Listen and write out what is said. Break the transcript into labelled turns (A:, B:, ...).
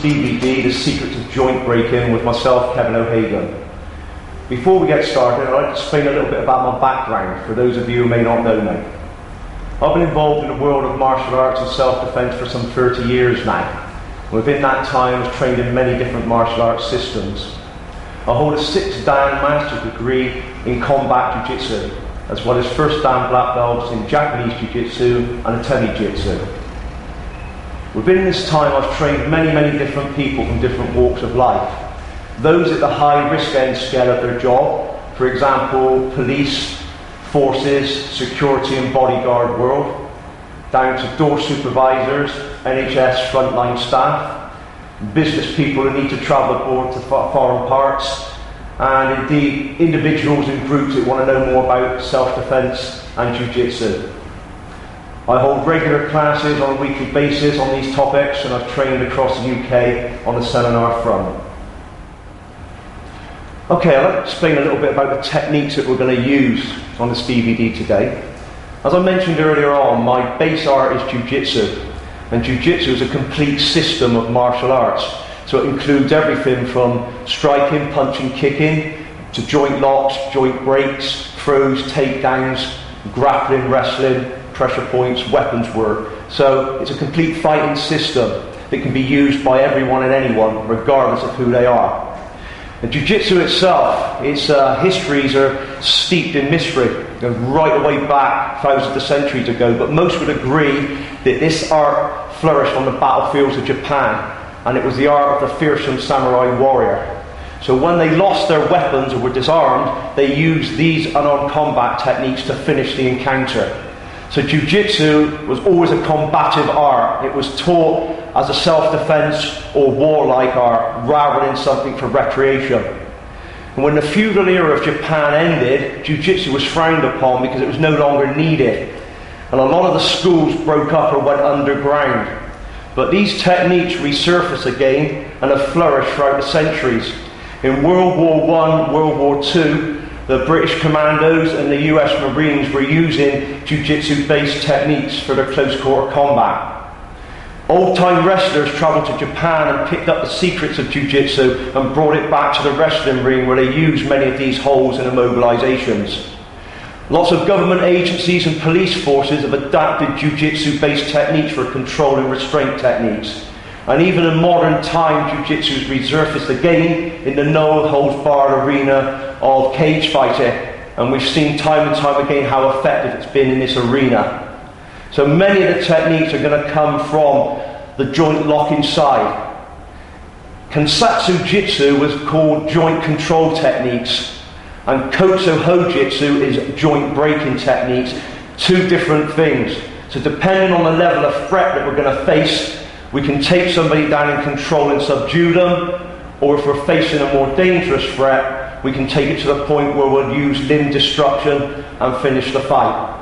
A: DVD, The Secrets of Joint Breaking, with myself, Kevin O'Hagan. Before we get started, I'd like to explain a little bit about my background, for those of you who may not know me. I've been involved in the world of martial arts and self-defense for some 30 years now. Within that time, I was trained in many different martial arts systems. I hold a 6-dan master's degree in combat jiu-jitsu, as well as first-dan black belts in Japanese jiu-jitsu and Atemi jiu-jitsu. Within this time, I've trained many different people from different walks of life. Those at the high risk end scale of their job, for example, police, forces, security and bodyguard world, down to door supervisors, NHS frontline staff, business people who need to travel abroad to foreign parts, and indeed individuals and groups that want to know more about self-defense and jiu-jitsu. I hold regular classes on a weekly basis on these topics, and I've trained across the UK on the seminar front. Okay, I'd like to explain a little bit about the techniques that we're going to use on this DVD today. As I mentioned earlier on, my base art is jiu-jitsu, and jiu-jitsu is a complete system of martial arts. So it includes everything from striking, punching, kicking, to joint locks, joint breaks, throws, takedowns, grappling, wrestling, pressure points, weapons work. So it's a complete fighting system that can be used by everyone and anyone, regardless of who they are. And jiu-jitsu itself, its histories are steeped in mystery, right away back thousands of centuries ago, but most would agree that this art flourished on the battlefields of Japan, and it was the art of the fearsome samurai warrior. So when they lost their weapons or were disarmed, they used these unarmed combat techniques to finish the encounter. So jiu-jitsu was always a combative art. It was taught as a self-defense or warlike art rather than something for recreation. And when the feudal era of Japan ended, jiu-jitsu was frowned upon because it was no longer needed. And a lot of the schools broke up or went underground. But these techniques resurfaced again and have flourished throughout the centuries. In World War I, World War II, the British Commandos and the US Marines were using jiu-jitsu based techniques for their close quarter combat. Old-time wrestlers travelled to Japan and picked up the secrets of jiu-jitsu and brought it back to the wrestling ring, where they used many of these holds and immobilizations. Lots of government agencies and police forces have adapted jiu-jitsu based techniques for control and restraint techniques. And even in modern time, jiu-jitsu has resurfaced again in the no-holds-barred arena of cage fighting. And we've seen time and time again how effective it's been in this arena. So many of the techniques are going to come from the joint locking side. Kansatsu Jitsu was called joint control techniques, and Kotso Ho-Jitsu is joint breaking techniques, two different things. So depending on the level of threat that we're going to face, we can take somebody down and control and subdue them, or if we're facing a more dangerous threat, we can take it to the point where we'll use limb destruction and finish the fight.